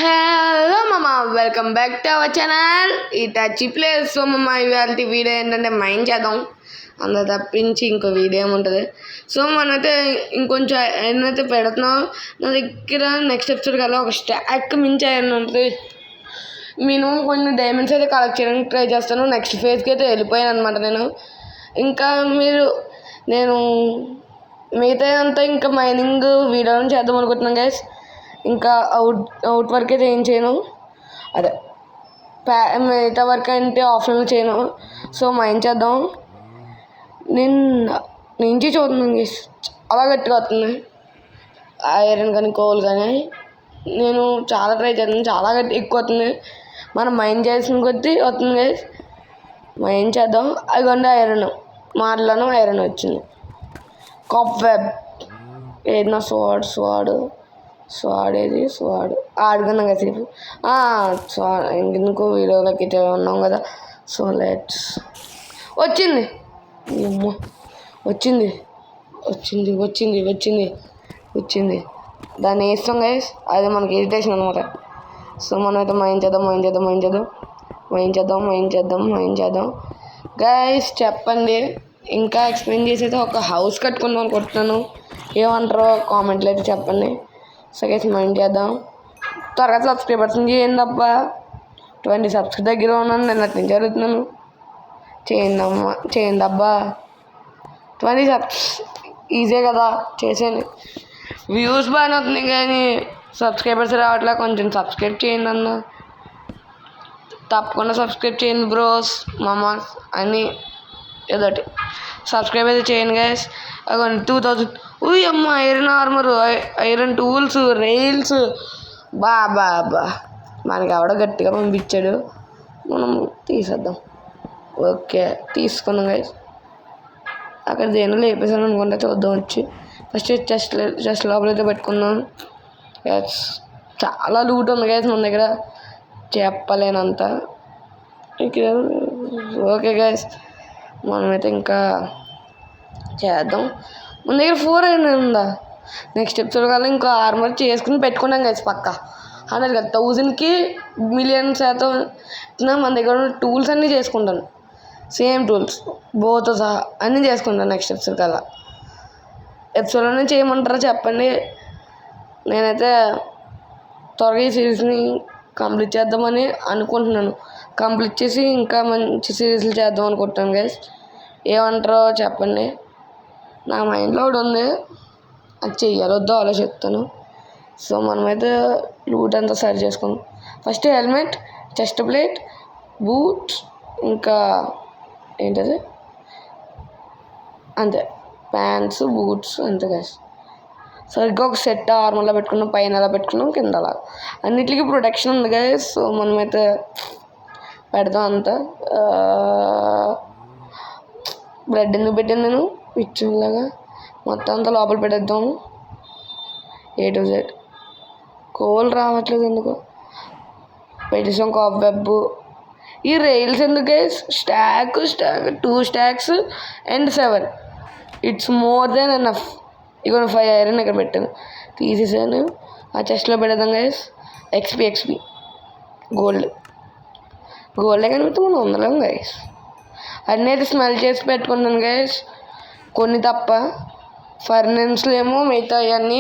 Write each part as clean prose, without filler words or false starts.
Hello మామ, welcome back to our channel ఈ touch place. So మామ, ఇవాళ వీడియో ఏంటంటే మైండ్ చేద్దాం, అందులో తప్పించి ఇంకో వీడియో ఏముంటుంది. సో మనమైతే ఇంకొంచెం ఐరన్ అయితే పెడుతున్నాం. నా దగ్గర నెక్స్ట్ ఎపిసోడ్ కల్లా ఒక స్టాక్ మించి ఐరన్ ఉంటుంది. మినిమం కొన్ని డైమండ్స్ అయితే కలెక్ట్ చేయడానికి ట్రై చేస్తాను. నెక్స్ట్ ఫేజ్కి అయితే వెళ్ళిపోయాను అనమాట నేను. ఇంకా నేను మిగతా అంతా ఇంకా మైనింగ్ వీడియోలను చేద్దాం అనుకుంటున్నాను గైస్. ఇంకా అవుట్ వర్క్ అయితే ఏం చేయను, అదే మిగతా వర్క్ అంటే ఆఫ్లైన్లో చేయను. సో మైండ్ చేద్దాం. నేను నుంచి చూస్తున్నాను గైస్, చాలా గట్టిగా వస్తుంది ఐరన్ కానీ కోల్ కానీ. నేను చాలా ట్రై చేస్తాను, చాలా ఎక్కువ వస్తుంది. మనం మైండ్ చేసిన కొద్దీ వస్తుంది గైస్. మైండ్ చేద్దాం. అదిగోండి ఐరన్, మాటలను ఐరన్ వచ్చింది. కాప్ వెబ్ ఏదైనా స్వాడ్ ఏది ఆడుకున్నాం కదా సేపు. ఇంకెందుకు వీడియోలోకి ఉన్నాం కదా. సో లెట్స్ వచ్చింది వచ్చింది దాన్ని వేస్తాం గైస్. అది మనకి ఇరిటేషన్ అనమాట. సో మనం అయితే మైండ్ చేద్దాం గైస్. చెప్పండి, ఇంకా ఎక్స్ప్లెయిన్ చేసి అయితే ఒక హౌస్ కట్టుకుందాం అనుకుంటున్నాను. ఏమంటారో కామెంట్లో అయితే చెప్పండి. సో గైస్ మైండ్ చేద్దాం. త్వరగా సబ్స్క్రైబర్స్ చేయండి. 20 సబ్స్క్రైబ్ దగ్గర ఉన్నాను, నేను అట్లా నుంచి అడుగుతున్నాను. చేయండి అబ్బా. 20 సబ్స్ ఈజీ కదా, చేసేయండి. వ్యూస్ బాగానే అవుతున్నాయి కానీ సబ్స్క్రైబర్స్ రావట్లే. కొంచెం సబ్స్క్రైబ్ చేయండి అన్న, తప్పకుండా సబ్స్క్రైబ్ చేయండి బ్రోస్ మామాస్ అని ఏదోటి సబ్స్క్రైబ్ అయితే చేయండి గైస్. అగోండి 2000. అమ్మ iron armour, iron tools, rails. బా మనకి ఎవడో గట్టిగా పంపించాడు, మనం తీసేద్దాం. ఓకే తీసుకున్నాం గైస్. అక్కడ దేని లేపేసాను అనుకుంటా, చూద్దాం వచ్చి. ఫస్ట్ చెస్ట్ లోపల అయితే పెట్టుకున్నాం. గైస్ చాలా లూట్ ఉంది గైస్ మన దగ్గర, చెప్పలేనంత. ఓకే గైస్, మనమైతే ఇంకా చేద్దాం. మన దగ్గర 4 ఐరన్ ఉందా. నెక్స్ట్ ఎపిసోడ్ కల్లా ఇంకో ఆర్మర్ చేసుకుని పెట్టుకున్నాం గైస్. పక్క 100 కదా, 1000కి మిలియన్% మన దగ్గర ఉన్న టూల్స్ అన్నీ చేసుకుంటాను. సేమ్ టూల్స్ బోతో సహా అన్నీ చేసుకుంటాను నెక్స్ట్ ఎపిసోడ్ కల్లా. ఎపిసోడ్లోనే చేయమంటారా చెప్పండి. నేనైతే త్వరగా ఈ సిరీస్ని కంప్లీట్ చేద్దామని అనుకుంటున్నాను. కంప్లీట్ చేసి ఇంకా మంచి సిరీస్లు చేద్దాం అనుకుంటున్నాను గైస్. ఏమంటారో చెప్పండి. నా మైండ్లో ఒకటి ఉంది, అది చెయ్యాలొద్దో ఆలోచిస్తాను. సో మనమైతే లూట్ అంతా సరి చేసుకుందాం. First helmet, chest plate, boots, ఇంకా ఏంటది అంతే, ప్యాంట్స్, బూట్స్ అంతే గైస్. సరిగ్గా ఒక సెట్ ఆర్మర్లో పెట్టుకున్నాం, పైన ఎలా పెట్టుకున్నాం, కింద అలా అన్నిటికీ ప్రొటెక్షన్ ఉంది గైస్. సో మనమైతే పెడదాం అంతా. బ్రెడ్ ఎందుకు పెట్టాను నేను పిచ్చిలాగా, మొత్తం అంతా లోపల పెట్టేద్దాము. A to Z. కోల్ రావట్లేదు ఎందుకు, పెట్టేసాం. Cobweb. ఈ రైల్స్ ఎందుకు guys? Stack 2 stacks and 7, it's more than enough. ఇక 5 ఐరన్ ఇక్కడ పెట్టాను, తీసేసాను. ఆ చెస్ట్లో పెడదాం గైస్. ఎక్స్పీ గోల్డే కనిపిస్తే మనం ఉండలేం గైస్. అన్నీ అయితే స్మెల్ చేసి పెట్టుకున్నాను గైస్, కొన్ని తప్ప. ఫర్నెన్స్లో ఏమో మిగతా అవన్నీ,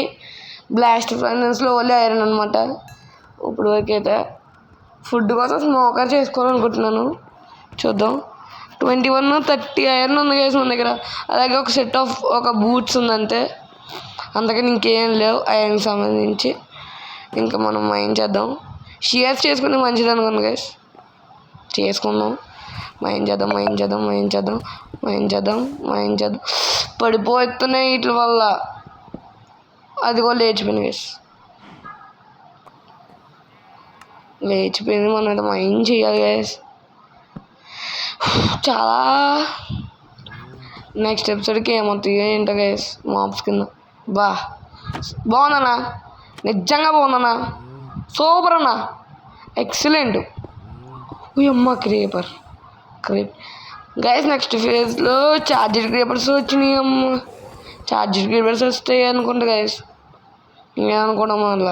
బ్లాస్ట్ ఫర్నెన్స్లో ఓన్లీ ఐరన్ అనమాట. ఇప్పుడు వరకు అయితే ఫుడ్ కోసం స్మోకర్ చేసుకోవాలనుకుంటున్నాను, చూద్దాం. 21, 30 ఐరన్ ఉంది గైస్ మన దగ్గర. అలాగే ఒక సెట్ ఆఫ్ ఒక బూట్స్ ఉంది అంతే, అందుకని ఇంకేం లేవు ఐరన్కి సంబంధించి. ఇంకా మనం మైండ్ చేద్దాం. షేర్స్ చేసుకుంటే మంచిది అనుకోండి గైస్, చేసుకుందాం. మైండ్ చేద్దాం. పడిపోతున్నాయి వీటి వల్ల. అది కూడా లేచిపోయింది. మనం అయితే మైండ్ చేయాలి గైస్. చాలా నెక్స్ట్ ఎపిసోడ్కి ఏమవుతాయో ఏంటో గైస్. మాప్స్ కింద బాగుందన్నా, నిజంగా బాగుందన్నా, సూపర్ అన్నా, ఎక్సలెంట్. అమ్మ క్రేప్ గైస్. నెక్స్ట్ ఫేజ్లో ఛార్జర్ క్రీపర్స్ వచ్చినాయి. అమ్మ ఛార్జర్ క్రీపర్స్ వస్తాయి అనుకుంటా గైస్, ఇంకేమనుకోవడం వల్ల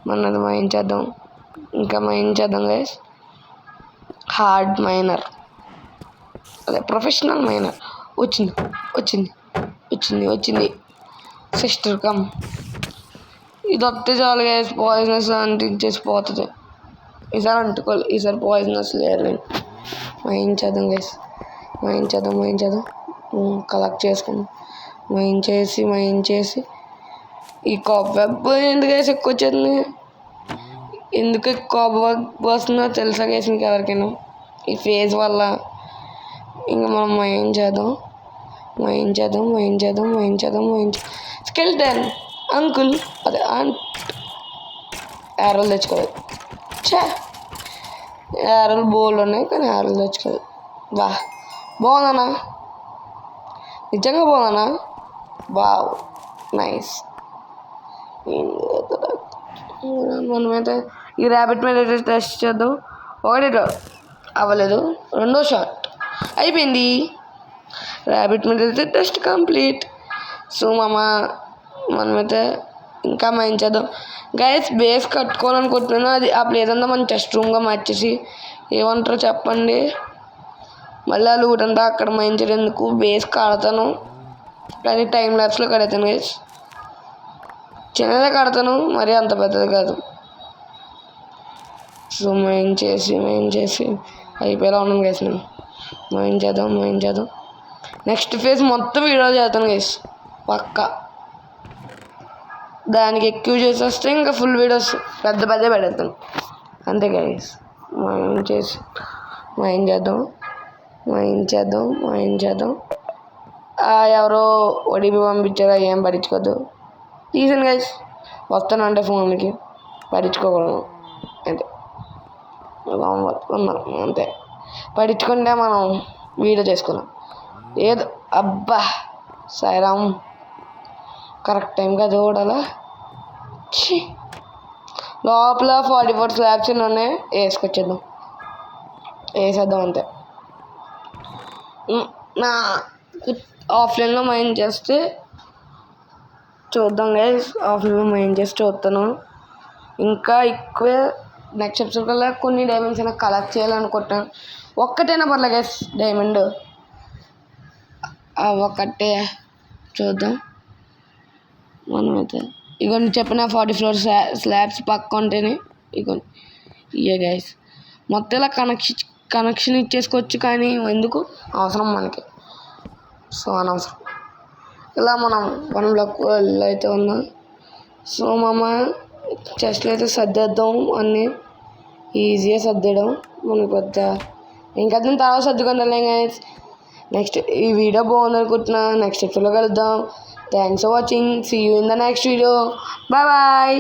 మనది మైన్ చేద్దాం, ఇంకా మైన్ చేద్దాం గైస్. హార్డ్ మైనర్, అదే ప్రొఫెషనల్ మైనర్. వచ్చింది వచ్చింది వచ్చింది వచ్చింది సిస్టర్ కమ్. ఇది వస్తే చాలు గైస్, పాయిజనస్ అంటించేసి పోతుంది. ఈసారి అంటుకోవాలి, ఈసారి పాయిజనస్ లేరు. నేను మైన్ చేద్దాం గైస్, మైన్ చేద్దాం కలెక్ట్ చేసుకుందాం. మైన్ చేసి ఈ కాప్ వెబ్ ఎందుకు గైస్ ఎక్కువ వచ్చేస్తుంది, ఎందుకు కాప్ వెబ్ వస్తుందో తెలుసా గైస్ మీకు ఎవరికైనా? ఈ ఫేజ్ వల్ల. ఇంకా మనం మైన్ చేద్దాం. స్కెల్టన్ అంకుల్, అదే యారోలు తెచ్చుకోలేదు. యారోలు బోల్డ్ ఉన్నాయి కానీ యారోలు తెచ్చుకోలేదు. బాగుందన్నా, నిజంగా బాగుందన్నా. Wow nice. మనమైతే ఈ ర్యాబిట్ మీద అయితే టెస్ట్ చేద్దాం. ఒకటి అవ్వలేదు, రెండో షాట్ అయిపోయింది. ర్యాబిట్ మీద అయితే టెస్ట్ కంప్లీట్. సో మనమైతే ఇంకా మైన్ చేద్దాం గైస్. బేస్ కట్టుకోవాలనుకుంటున్నాను, అది ఆ ప్లేస్ అంతా మనం టెస్ట్ రూమ్గా మార్చేసి ఏమంటారో చెప్పండి. మళ్ళీ ఆ లూట్ అంతా అక్కడ మైన్ చేయడానికి బేస్ కడతాను, కానీ టైం ల్యాప్స్లో కడతాను గైస్. చిన్నదే కడతాను, మరీ అంత పెద్దది కాదు. సో మైన్ చేసి అయిపోయేలా ఉన్నాను గైస్. నేను మైన్ చేద్దాం. నెక్స్ట్ ఫేజ్ మొత్తం వీడియో చేస్తాను గైస్ పక్కా. దానికి ఎక్కువ చేసి వస్తే ఇంకా ఫుల్ వీడియోస్ పెద్ద పెడతాను అంతే గైస్. మైన్ చేద్దాం. ఎవరో ఓడిపి పంపించారో ఏం పట్టించుకోవద్దు. తీసాను గైస్, వస్తానంటే ఫోన్కి పట్టించుకోకూడదు అంతే. అంతే పట్టించుకుంటే మనం వీడియో చేసుకున్నాం ఏదో. అబ్బా సాయిరామ్, కరెక్ట్ టైంగా చూడాలా. లోపల 44 స్లాబ్స్ ఉన్నాయి, వేసేద్దాం అంతే. నా ఆఫ్లైన్లో మైన్ చేస్తే చూద్దాం గైస్, ఆఫ్లైన్లో మైన్ చేసి చూస్తాను. ఇంకా ఎక్కువే నెక్స్ట్ ఎపిసోడ్ కల్లా కొన్ని డైమండ్స్ అయినా కలెక్ట్ చేయాలనుకుంటున్నాను. ఒక్కటైనా పర్లేదు గైస్ డైమండ్, ఒకటే చూద్దాం. మనమైతే ఇగోండి చెప్పిన 44 స్లాబ్స్ పక్క ఉంటేనే ఇగోండి ఇయే గైస్. మొత్తం ఇలా కనెక్షన్ ఇచ్చేసుకోవచ్చు, కానీ ఎందుకు అవసరం మనకి. సో అనవసరం. ఇలా మనం 1 బ్లాక్ అయితే ఉన్నాం. సో చెస్ట్లు అయితే సర్దేద్దాం, అన్నీ ఈజీగా సర్దేయడం మనకు పెద్ద ఇంకా తర్వాత సర్దుకుంటాం గైస్. నెక్స్ట్ ఈ వీడియో బాగుంది అనుకుంటున్నా. నెక్స్ట్ ఎపిసోడ్లో కలుద్దాం. Thanks for watching. See you in the next video. Bye.